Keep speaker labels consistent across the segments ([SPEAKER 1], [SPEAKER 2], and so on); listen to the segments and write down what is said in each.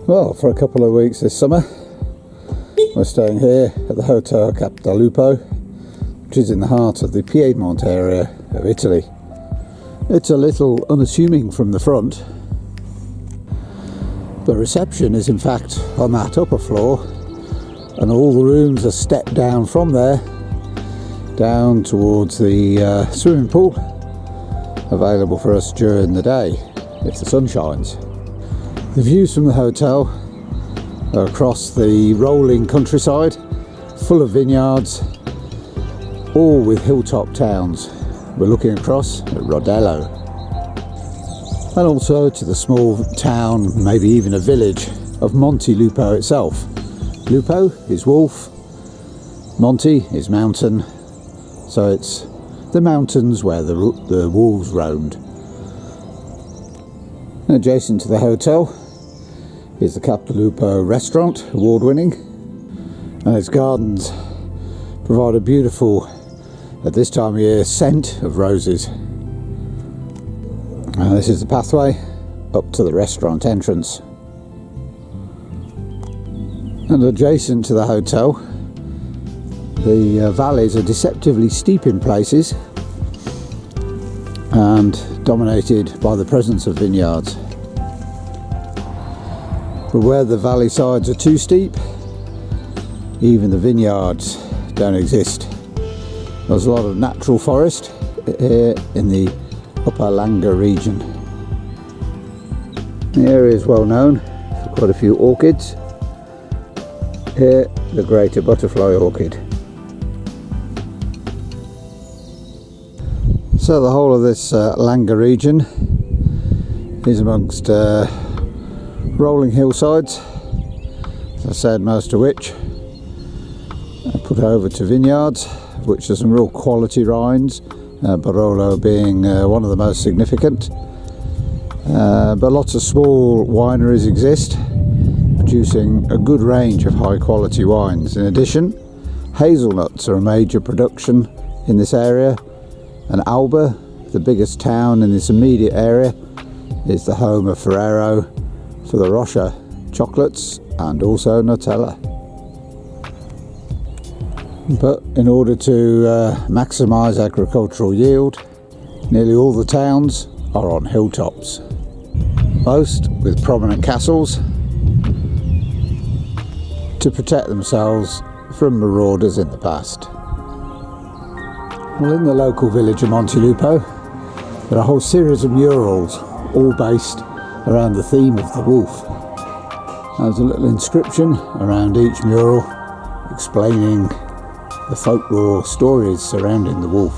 [SPEAKER 1] Well, for a couple of weeks this summer, we're staying here at the Hotel Montelupo, which is in the heart of the Piedmont area of Italy. It's a little unassuming from the front, but reception is in fact on that upper floor, and all the rooms are stepped down from there, down towards the swimming pool, available for us during the day if the sun shines. The views from the hotel are across the rolling countryside, full of vineyards, all with hilltop towns. We're looking across at Rodello, and also to the small town, maybe even a village, of Montelupo itself. Lupo is wolf, Monte is mountain, so it's the mountains where the wolves roamed. Adjacent to the hotel is the Montelupo restaurant, award-winning, and its gardens provide a beautiful, at this time of year, scent of roses. This is the pathway up to the restaurant entrance. And adjacent to the hotel, the valleys are deceptively steep in places and dominated by the presence of vineyards. But where the valley sides are too steep, even the vineyards don't exist. There's a lot of natural forest here in the Upper Langa region. The area is well known for quite a few orchids. Here, the greater butterfly orchid. So the whole of this Langa region is amongst rolling hillsides, as I said, most of which are put over to vineyards, which are some real quality wines, Barolo being one of the most significant. But lots of small wineries exist, producing a good range of high quality wines. In addition, hazelnuts are a major production in this area, and Alba, the biggest town in this immediate area, is the home of Ferrero for the Rocha chocolates and also Nutella. But in order to maximise agricultural yield, nearly all the towns are on hilltops, most with prominent castles to protect themselves from marauders in the past. Well, in the local village of Montelupo, there are a whole series of murals, all based around the theme of the wolf. There's a little inscription around each mural explaining the folklore stories surrounding the wolf.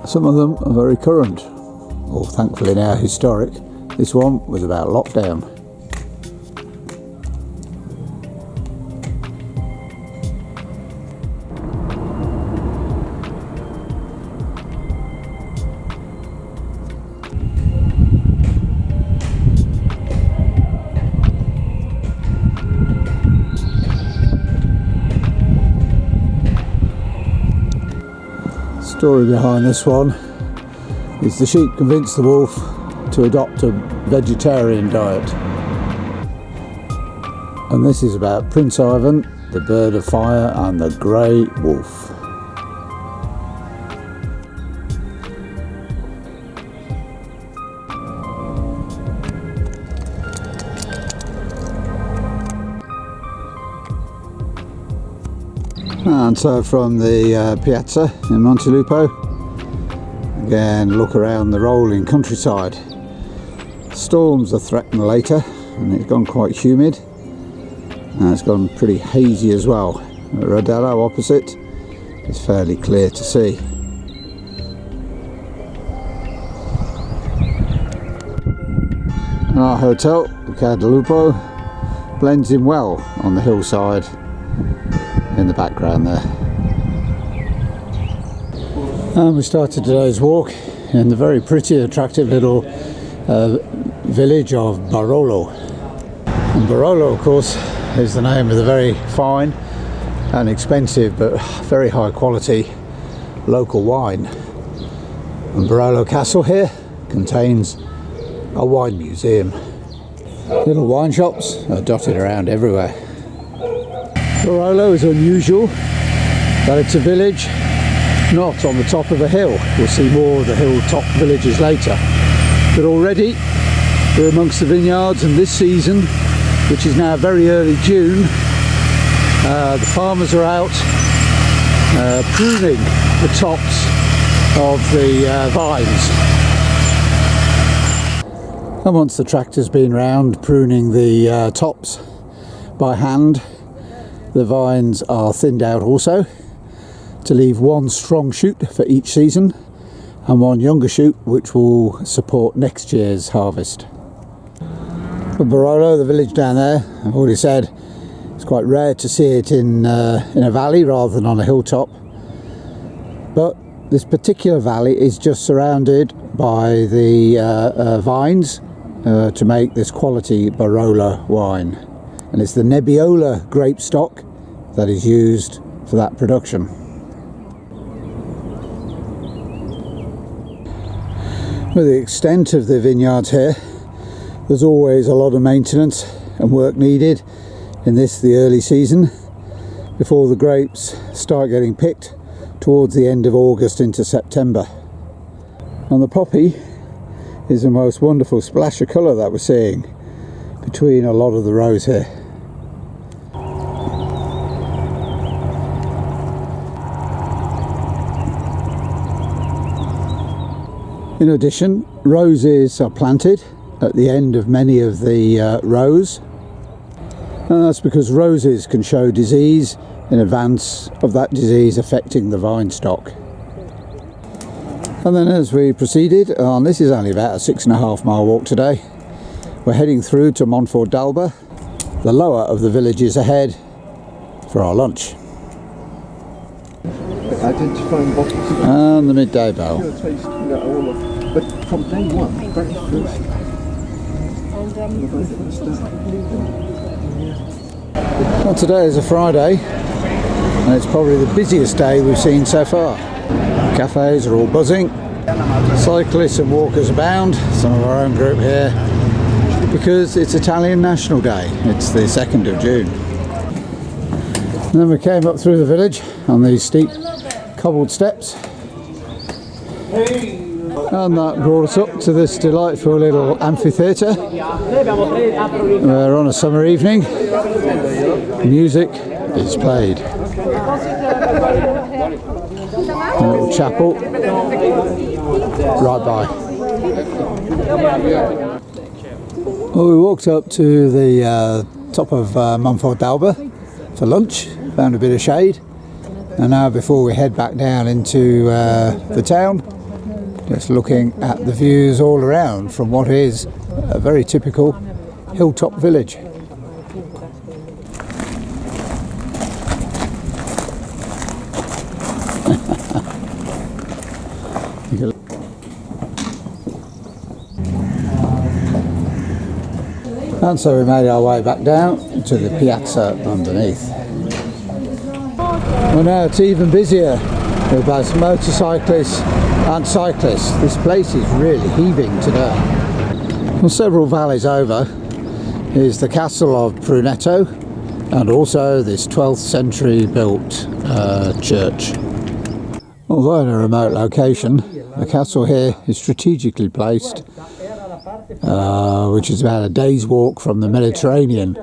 [SPEAKER 1] Some of them are very current, or thankfully now historic. This one was about lockdown. The story behind this one is the sheep convinced the wolf to adopt a vegetarian diet. And this is about Prince Ivan, the bird of fire, and the grey wolf. And so from the piazza in Montelupo, again look around the rolling countryside. Storms are threatened later, and it's gone quite humid, and it's gone pretty hazy as well. At Rodello opposite, it's fairly clear to see. Our hotel, the Montelupo, blends in well on the hillside in the background there. And we started today's walk in the very pretty, attractive little village of Barolo. And Barolo, of course, is the name of the very fine and expensive but very high quality local wine. And Barolo Castle here contains a wine museum. Little wine shops are dotted around everywhere. Barolo is unusual that it's a village not on the top of a hill. We'll see more of the hilltop villages later. But already we're amongst the vineyards, and this season, which is now very early June, the farmers are out pruning the tops of the vines. And once the tractor's been round pruning the tops by hand, the vines are thinned out also to leave one strong shoot for each season and one younger shoot which will support next year's harvest. But Barolo, the village down there, I've already said, it's quite rare to see it in a valley rather than on a hilltop. But this particular valley is just surrounded by the vines to make this quality Barolo wine. And it's the Nebbiolo grape stock that is used for that production. With the extent of the vineyards here, there's always a lot of maintenance and work needed in the early season before the grapes start getting picked towards the end of August into September. And the poppy is the most wonderful splash of colour that we're seeing between a lot of the rows here. In addition, roses are planted at the end of many of the rows, and that's because roses can show disease in advance of that disease affecting the vine stock. And then as we proceeded, and this is only about a 6.5 mile walk today, we're heading through to Montelupo, the lower of the villages ahead, for our lunch.
[SPEAKER 2] Identifying bottles
[SPEAKER 1] and the midday bowl.
[SPEAKER 2] But from day one, very first.
[SPEAKER 1] Well, today is a Friday, and it's probably the busiest day we've seen so far. Cafes are all buzzing, cyclists and walkers abound, some of our own group here, because it's Italian National Day. It's the 2nd of June. And then we came up through the village on these steep cobbled steps, and that brought us up to this delightful little amphitheatre where on a summer evening music is played. A little chapel right by. Well, we walked up to the top of Montelupo for lunch, found a bit of shade, and now before we head back down into the town, just looking at the views all around from what is a very typical hilltop village. And so we made our way back down to the piazza underneath. Well, now it's even busier with both motorcyclists and cyclists. This place is really heaving today. Well, several valleys over is the castle of Brunetto, and also this 12th century built church. Although in a remote location, the castle here is strategically placed, which is about a day's walk from the Mediterranean,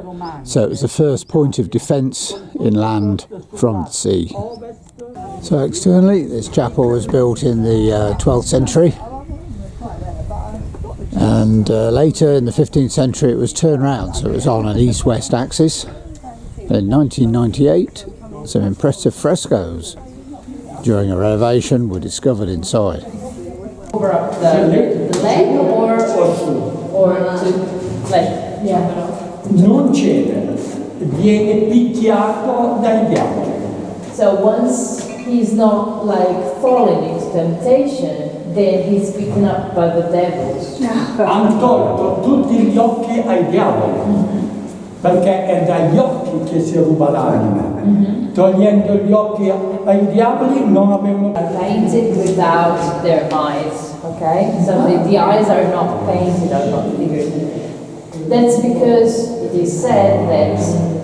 [SPEAKER 1] so it was the first point of defence inland from the sea. So externally, this chapel was built in the 12th century, and later in the 15th century it was turned round, so it was on an east-west axis. In 1998, some impressive frescoes during a renovation were discovered inside.
[SPEAKER 3] Over the leg or to leg? Yeah.
[SPEAKER 4] Non cede, viene picchiato dai diavoli.
[SPEAKER 3] So once he's not like falling into temptation, then he's beaten up by the devils.
[SPEAKER 4] Han tolto tutti gli occhi ai diavoli. perché è dagli occhi che si ruba l'anima. Togliendo gli occhi ai diavoli non avevano...
[SPEAKER 3] Painted without their eyes, okay? So the eyes are not painted, are not figured. That's because it is said that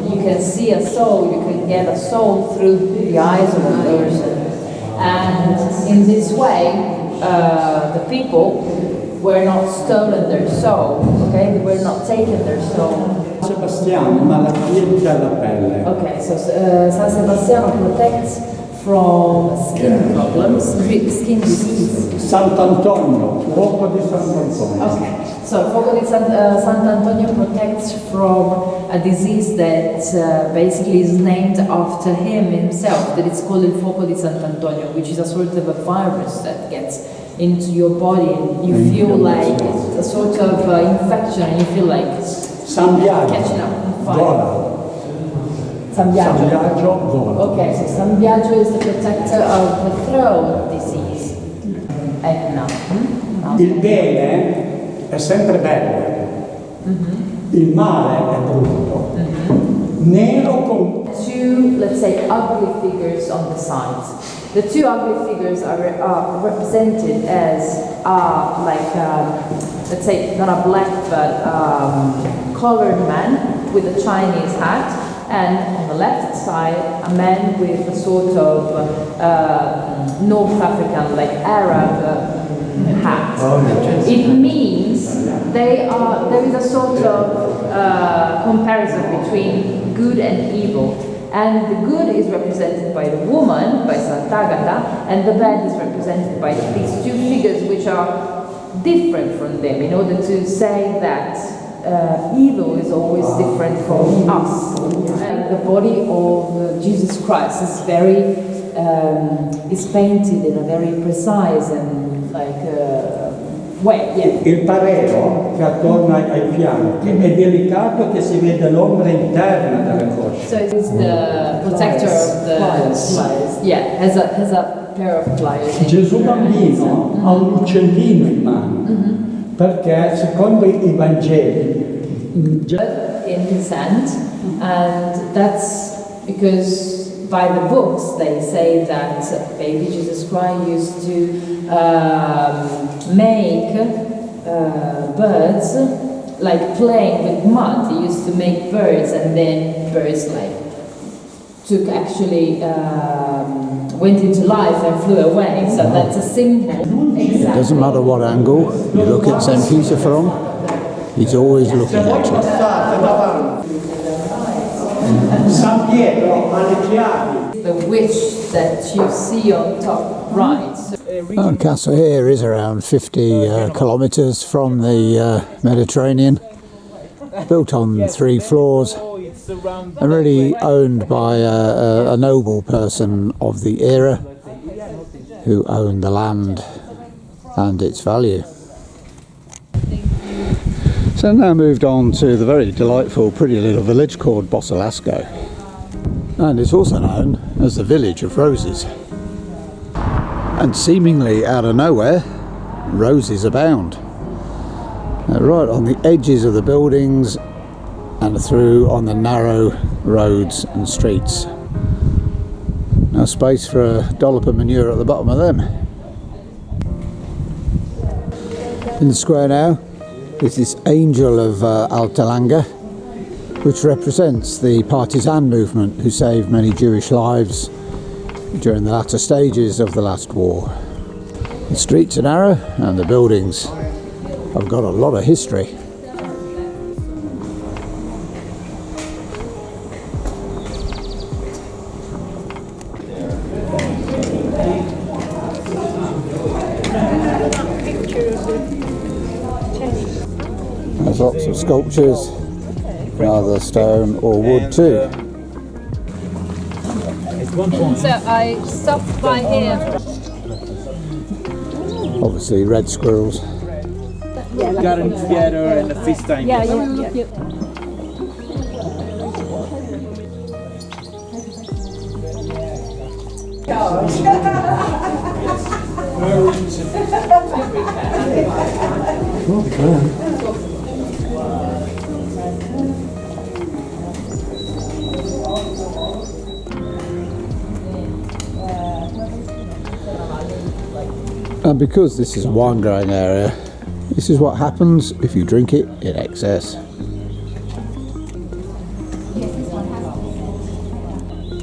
[SPEAKER 3] you can see a soul, you can get a soul through the eyes of a person. And in this way, the people were not stolen their soul, okay? They were not taken their soul.
[SPEAKER 4] Sebastiano, malattie della pelle.
[SPEAKER 3] Okay, so San Sebastiano protects from skin problems, skin disease.
[SPEAKER 4] Sant'Antonio, fuoco di Sant'Antonio.
[SPEAKER 3] Okay, so Fuoco di Sant'Antonio protects from a disease that basically is named after him himself, that it's called il Fuoco di Sant'Antonio, which is a sort of a virus that gets into your body and you feel like a sort of infection and you feel like
[SPEAKER 4] San Biagio,
[SPEAKER 3] catching up on fire.
[SPEAKER 4] Gola.
[SPEAKER 3] San Biagio.
[SPEAKER 4] San Biagio, Gola.
[SPEAKER 3] Okay, so San Biagio is the protector of the throat disease. Etna.
[SPEAKER 4] Il bene è sempre bello, il male è brutto. Nero con...
[SPEAKER 3] Two, let's say, ugly figures on the sides. The two ugly figures are represented as let's say, not a black but colored man with a Chinese hat, and on the left side, a man with a sort of North African, like Arab hat. It means there is a sort of comparison between good and evil. And the good is represented by the woman, by Sant'Agata, and the bad is represented by these two figures which are different from them, in order to say that evil is always different from us. And the body of Jesus Christ is is painted in a very precise and way. Yeah.
[SPEAKER 4] Il pareo che attorno ai fianchi è delicato, che si vede l'ombra interna delle cosce.
[SPEAKER 3] So it's the protector of the pliers. Yeah, has a pair of pliers.
[SPEAKER 4] Gesù bambino ha un uccellino in mano, perché secondo i Vangeli
[SPEAKER 3] in his hand, and that's because by the books they say that baby Jesus Christ used to make birds, like playing with mud. He used to make birds, and then birds took actually went into life and flew away. So that's a symbol.
[SPEAKER 1] It doesn't matter what angle you look at St. Peter from, he's always looking at you.
[SPEAKER 4] San Pietro ha le chiavi.
[SPEAKER 3] The witch that you see on top right.
[SPEAKER 1] The castle here is around 50 kilometres from the Mediterranean, built on 3 floors, and really owned by a noble person of the era who owned the land and its value. So now moved on to the very delightful, pretty little village called Bossolasco, and it's also known as the Village of Roses. And seemingly out of nowhere, roses abound. Right on the edges of the buildings and through on the narrow roads and streets. No space for a dollop of manure at the bottom of them. In the square now is this angel of Altalanga, which represents the partisan movement who saved many Jewish lives during the latter stages of the last war. The streets are narrow and the buildings have got a lot of history. There's lots of sculptures, either stone or wood too.
[SPEAKER 3] So I stopped by here.
[SPEAKER 1] Obviously red squirrels.
[SPEAKER 5] Gathering together and the feast time.
[SPEAKER 3] Yeah.
[SPEAKER 1] And because this is a wine growing area, this is what happens if you drink it in excess.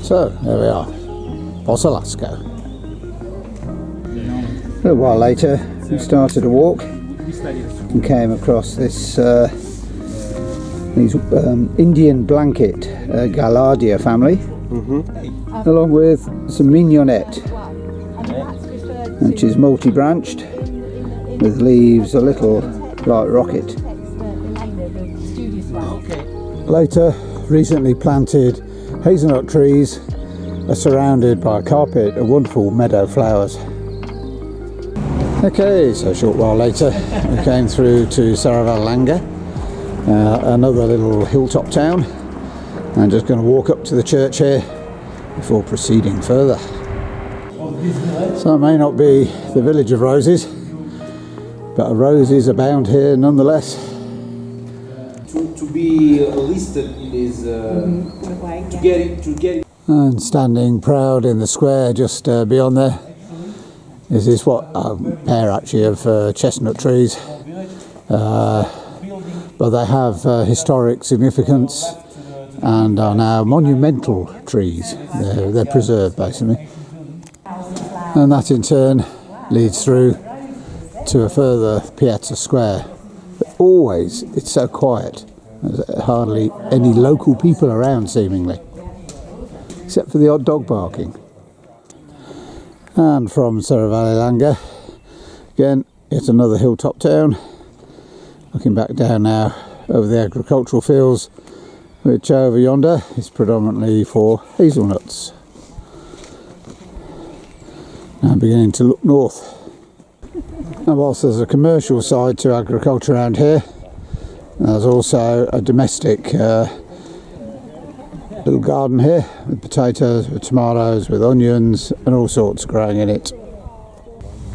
[SPEAKER 1] So, there we are, Bosilasco. A little while later, we started a walk and came across this these Indian blanket Gaillardia family, along with some mignonette, which is multi-branched with leaves a little like rocket. Later, recently planted hazelnut trees are surrounded by a carpet of wonderful meadow flowers. Okay, so a short while later we came through to Saravalanga, another little hilltop town. I'm just going to walk up to the church here before proceeding further. So it may not be the village of roses, but roses abound here nonetheless.
[SPEAKER 5] To be listed is to get it.
[SPEAKER 1] And standing proud in the square just beyond there is this what a pair actually of chestnut trees, but they have historic significance and are now monumental trees. They're preserved basically, and that in turn leads through to a further Piazza Square. But always it's so quiet. There's hardly any local people around seemingly, except for the odd dog barking. And from Saravalanga, again, yet another hilltop town. Looking back down now over the agricultural fields, which over yonder is predominantly for hazelnuts. Now beginning to look north. And whilst there's a commercial side to agriculture around here, there's also a domestic little garden here with potatoes, with tomatoes, with onions and all sorts growing in it.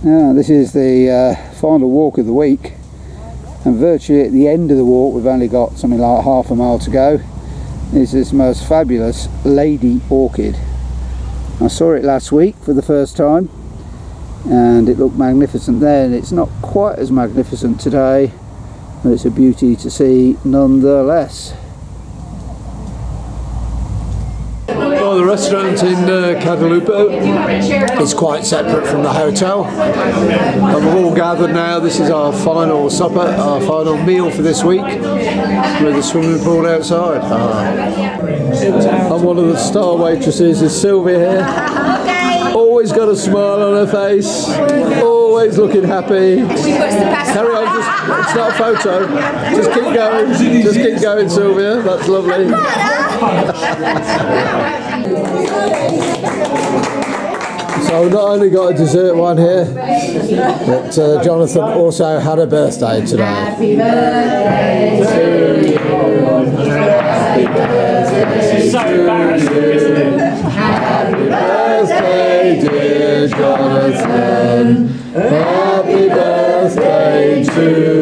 [SPEAKER 1] Now this is the final walk of the week, and virtually at the end of the walk, we've only got something like half a mile to go, is this most fabulous lady orchid. I saw it last week for the first time and it looked magnificent then. It's not quite as magnificent today, but it's a beauty to see nonetheless.
[SPEAKER 6] Well, the restaurant in Montelupo is quite separate from the hotel, and we've all gathered now. This is our final supper, our final meal for this week, with the swimming pool outside. And one of the star waitresses is Sylvia here. Always got a smile on her face, always looking happy. Carry on, it's not a photo. Just keep going, Sylvia. That's lovely. So we've not only got a dessert one here, but Jonathan also had a birthday today. Happy birthday to you. Happy birthday to you. Happy birthday, dear Jonathan. Happy birthday to you.